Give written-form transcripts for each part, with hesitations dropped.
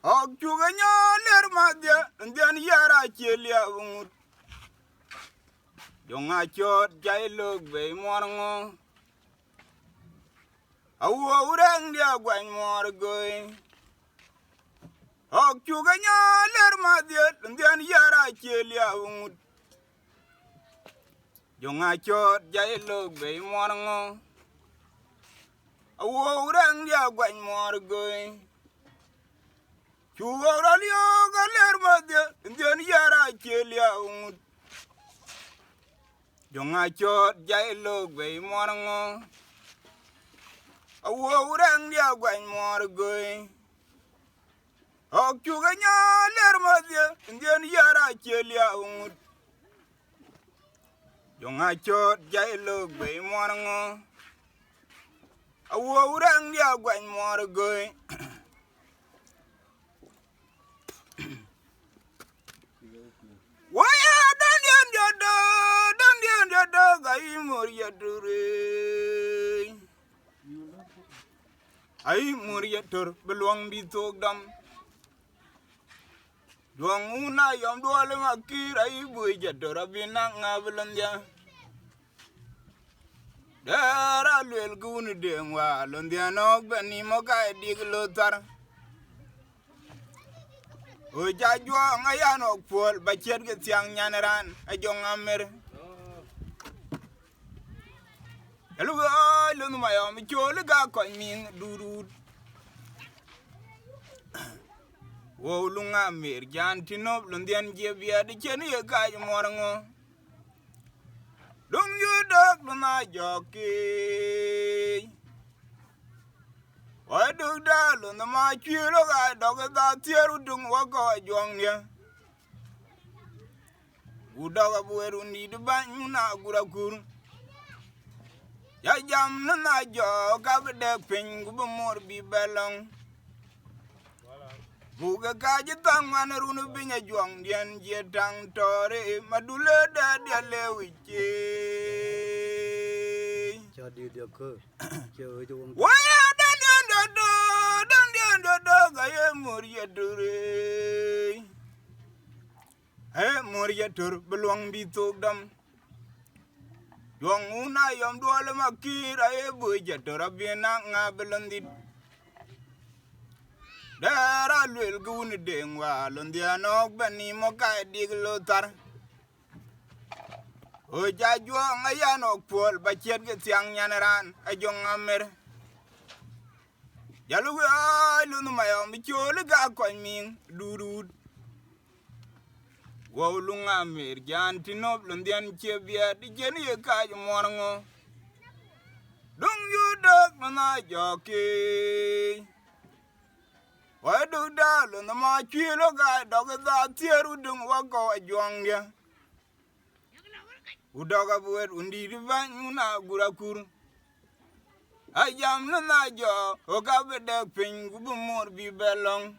Ok chuga nyaler madya ndian yara chelia ungut. Jonga chot jailog be morngo. Awo ureng dia gwany morgoy. Ok chuga nyaler madya ndian yara chelia ungut. Jonga chot jailog be morngo. Awo ureng dia gwany morgoy. Chuga ralio galer madya ndian yara chelia ungut. Jonga chot jailog be morngo. Awo ureng dia gwany morgoy. Ok chuga nyaler madya ndian yara chelia ungut. Jonga chot jailog be morngo. Awo ureng dia gwany morgoy. Waya dandian jodo gai moria dure. Ai moria tur beluang di togdam. Duang una yom duale makir ai bui jadora binang ngabelandia. Dara luel guni dengwa londia nok bani mokai diglotar. Oja juang ayan ok pol bachet ke tiang nyaneran ajong amer. Elu ay lu mayo mi chole ga ko min durut. Wo lunga mer jan tinop lundian je bia de chen ye ka morngo. Dung yu dok na joki. Why do that on the my kilo guy dog that tear dung wako jong ya? Udaga bueru ni the banyuna gurakur. Ya jam na jo cover the ping go more be belong. Buga kaji tang manarunu binya jong dian jetang tore madule da dia lewichi. Jadi dia ke chơi cho ông Waya dan do gaya muria dure. Muria dur beluang di togdam. Duang una yom duale makir aye buja torabina ngabelondit. Dara luel guni dengwa londianok bani mokai diglotar. Oja juang ayanok pol bachet ke tiang nyaneran ajong amer. Jalu ay lu mayo mi chole ga koy min durut. Wow lunga mer jan tinop londian chebia di jeni ye kaj morngo. Dung yu dok na joki. Why do that on the ma chilo ga dog da tieru dung wako ajong dia. Udaga buet undi di banyuna gurakur. Ayam na jo okabe de ping gubumur bi belong.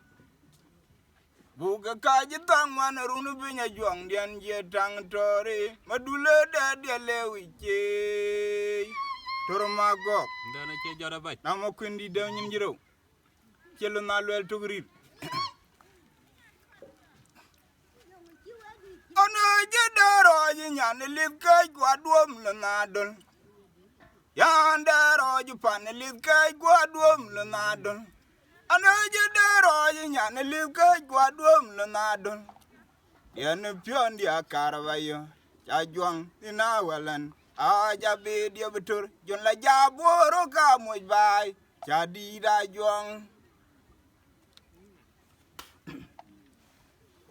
Buga kaji tang man runu binya juang dian je tang tori madule de dia lewiche. Tormago Ndana ke jara bay. namo kundi de nyim jiro. Chelo na lwel tugri. Ono je daro nyan likay gwadom na dol. Yandero ju panelit kay gwadom le nadon. Ano je dero nyan likay gwadom le nadon. Yen pion dia karavayo. Ja juang dinawalan. Aja be dia betul. Jon la jaboro ka moj bay. Jadi da juang.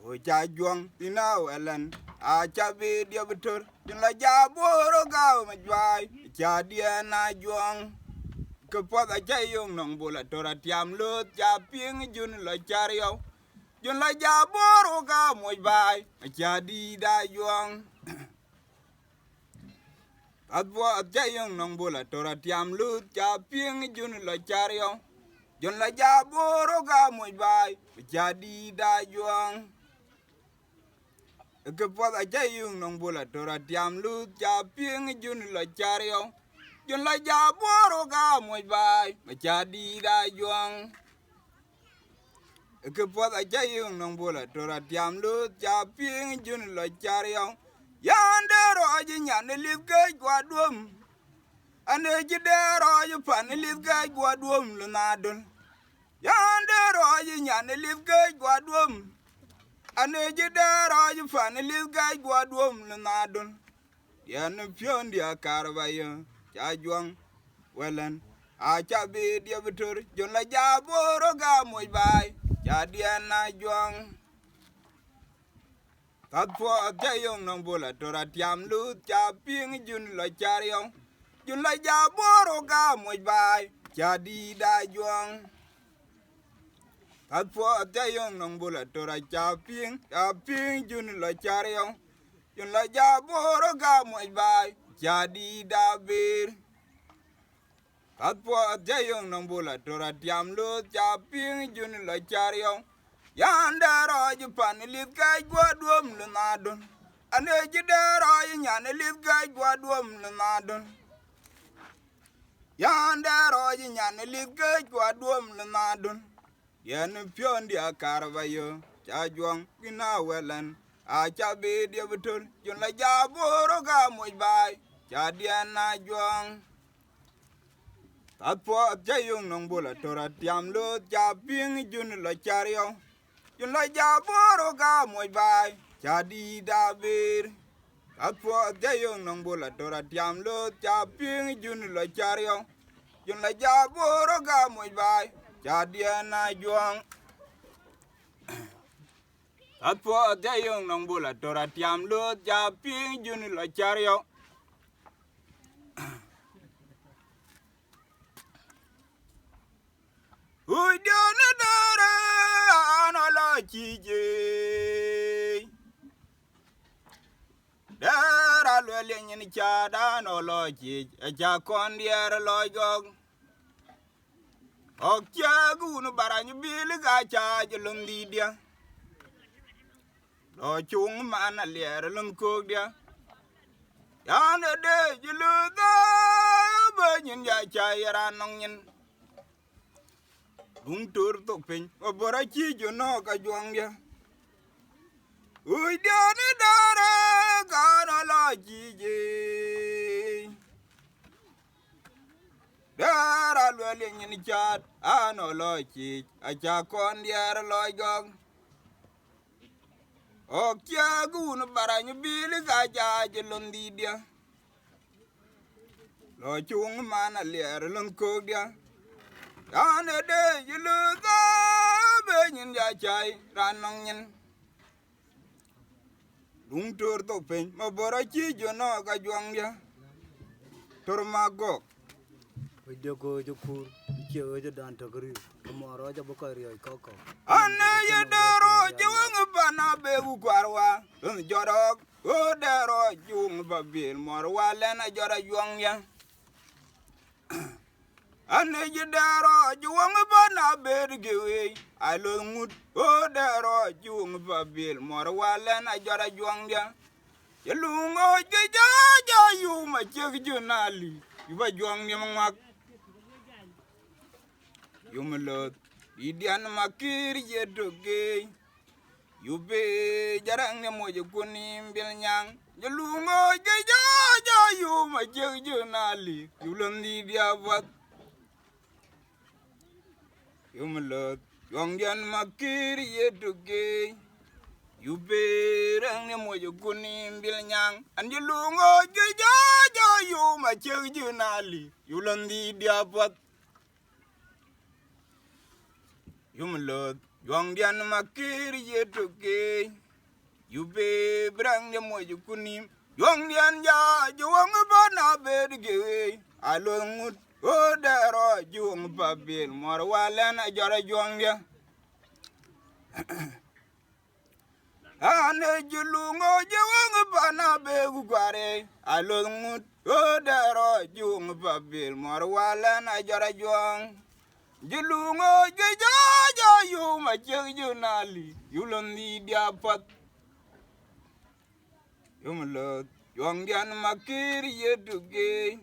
O ja juang dinawalan. Aja be dia betul. Jon la jaboro ka moj bay. Jadi na juang kepot aja yung nong bola tora tiam lut ja ping jun la chario jun la jaboro ka moj bay jadi da juang adwa aja yung nong bola tora tiam lut ja ping jun la chario jun la jaboro ka moj bay jadi da juang kepot aja yung nong bola tora tiam lut ja ping jun la chario Jun la jaboro ka moj bay, majadi da juang. ke po da cha yung nong bula tora tiam lu cha ping jun lo char yong yan de ro ji nyan lip ke gwa dum ane ji de ro ji pan lip ke gwa dum lu na dun yan de ro ji nyan lip ke gwa dum ane ji de ro ji pan lip ke gwa dum lu na dun yan pion dia karba yo cha juang welan a cha bi dia betur jon la ja boro ga moy bai cha dia na juang tat po ta yong nong bola tora tiam lu cha ping jun la char yong jun la ja boro ga moy bai cha di da juang tat po ta yong nong bola tora cha ping jun la char yong jun la ja boro ga moy bai cha di da bir tat po ta yong nong bola tora tiam lu cha ping jun la char yong yan de ro ji pan lip ke gwa dum lu na dun ane ji de ro ji nyan lip ke gwa dum lu na dun yan de ro ji nyan lip ke gwa dum lu na dun yan pion dia karba yo cha juang kina welan a cha be dia betul jun la ja boro ga moy bai cha dia na juang tat po cha yung nong bola tora tiam lu cha ping jun la char yong jun la ja boro ga moy bai cha di da bir tat po cha yung nong bola tora tiam lu cha ping jun la char yong jun la ja boro ga moy bai cha dia na juang tat po cha yung nong bola tora tiam lu cha ping jun la char yong ui dia na dara na la chi je dara lo le nyin cha da no lo chi cha kon dia lo gog ok cha gu no barany bil ga cha je lum di dia lo chung ma na le lum ko dia ya na de je lu da ba nyin ya cha ya nong nyin bung tur tok pin obora chi jo no ka juang dia ui dia ni dara ka na la chi je dara lo le nyin chat ano lo chi a cha kon dia lo gong ok cha gu no barany bil ga ja je lon di dia lo chung ma na le lon ko dia ane de jilu da be nyin ya chai ran nong nyin dung tur to pen ma bora chi jo no ka juang dia tur ma go Bây giờ cô cho kur chơi cho đàn thờ kiri mà rồi cho bố coi rồi có ane ye de ro juang ba na be u kwarwa jo ro o de ro juang ba bil mor wa le na jo ra juang ya ane ji dero juang ba na ber gewe alo ngut o dero juang ba bil mor wala na jara juang dia yelungo ge ja ja yu ma cheg junali yu ba juang ni mak yu melot idian makir ye doge yu be jarang ne mo je kunim bil nyang yelungo ge ja ja yu ma cheg junali yu londi dia wat yumlot yongyan makir ye doge yube rang ne mo kunim bil nyang anjulungo je ja ja yu ma cheg junali yulandi diapat yumlot yongyan makir ye doge yube rang ne mo kunim yongyan ja juang bana bedge alongut o dero juang babil mor wala na jara juang dia ane julungo juang bana be gugare alongut o dero juang babil mor wala na jara juang julungo geja ja yu ma jeg junali yulondi dia pat yumlot yong dian makir ye duge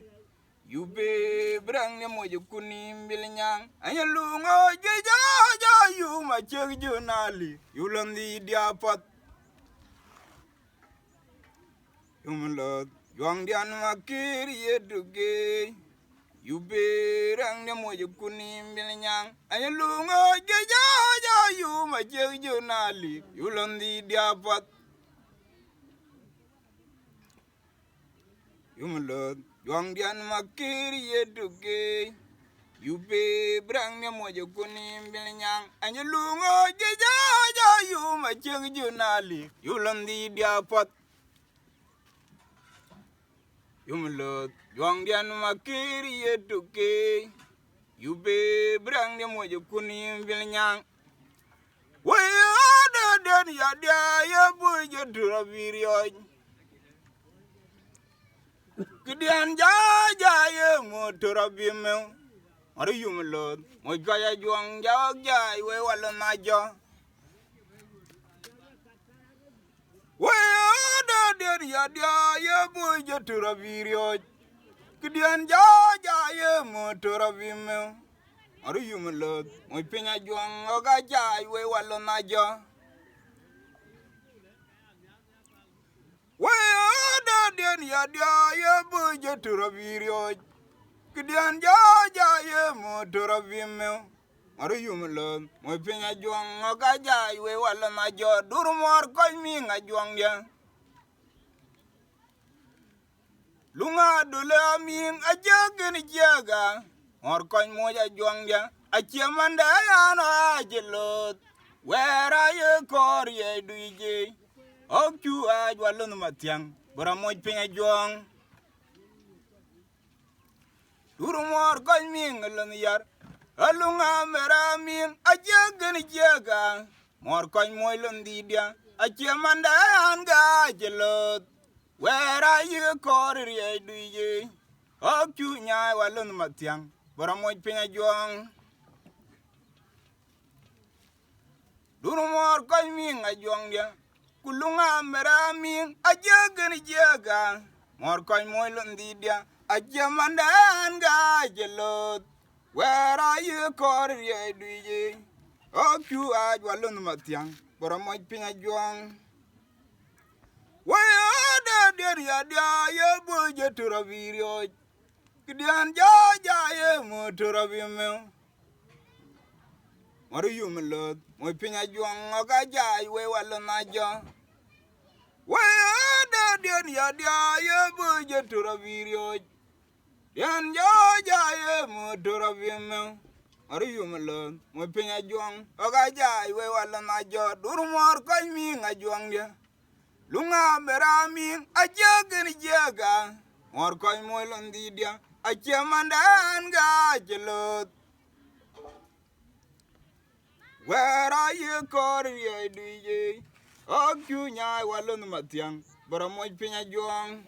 yube brang ne mo kunim bil nyang anya lungo je ja ja yu ma cheg junali yulandi diapat yumlo juang dian makir yeduge yuberang ne moje kunim bilnyang ayelungo geja yuma cheg junali yulandi diapat yumlo juang dian makir yeduge Yube brang ne moje kunim bilnyang anyelungo geja yuma cheg junali yulandi diapat yumlo juang dian makir yeduke yube brang ne moje kunim bilnyang waya den ya dia ya buje durabirioj kidian jaja ye motorabimeu Are you my lord? My gaya juang jai we wala naja. We ada dia ya boy jatura video. Kidian jaja ye motora vimeo. Are you my lord? My penya juang oga jai we wala naja. We ada dia ya boy jatura video. Kidian jaja ye motora vimeo Are you my lord? My penya juang oga jai we wala na jo durmor koy mi nga juang ya Lunga dule amin ajagen jaga Or koy moja juang ya Achiamanda ano ajelot Wera ye kor ye duije Okchu aj wala no matiang Bora moj penya juang Durumor koy ming lan yar alunga meramin ajagen jaga mor koy moy lan didia achiamanda anga jelot wera ye kor ye duye okchu nya walun matiang bora moy penya juang Durumor koy ming ajuang dia kulunga meramin ajagen jaga mor koy moy lan didia Ajamanda anga jelot Where are you caught ye duye Okchu aj walun matiang Bora moj pinga juang Waya dia ye boje tura video Kidian jaja ye motora vimeo Maru yu melot Moj pinga juang oga jai we walun aja Waya dia ye boje tura video Yan jaja ye motora vimeo Are you malone? Mo penya juang oga jai we wala na jo durmor koy mi nga juang dia Lunga merami ajagen jaga Mor koy mo londi dia achamandan ga jelot Where are you kor ye duye Okchu nya wala no matiang Bora mo penya juang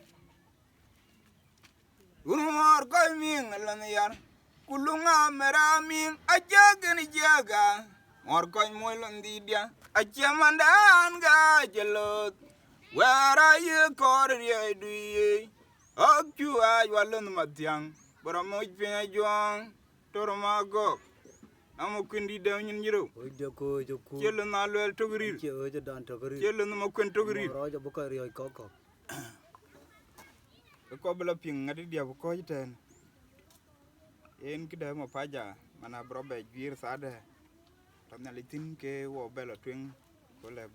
Urumor koy ming lan yar kulunga meramin ajagen jaga mor koy moy lan didia achamandan ga jelot wara ye kor ye duye okchu aj walun matiang bora moj penya juang tormago amo kundi dawnyin jiro Ojako joku chelo na lel togrir ojo dan togri chelo no makwen togrir roja bukari ay koko ko bela ping ngadi dia ko jiten en kida mo paja mana brobe gwir sade tamna litin ke wo bela twing ko le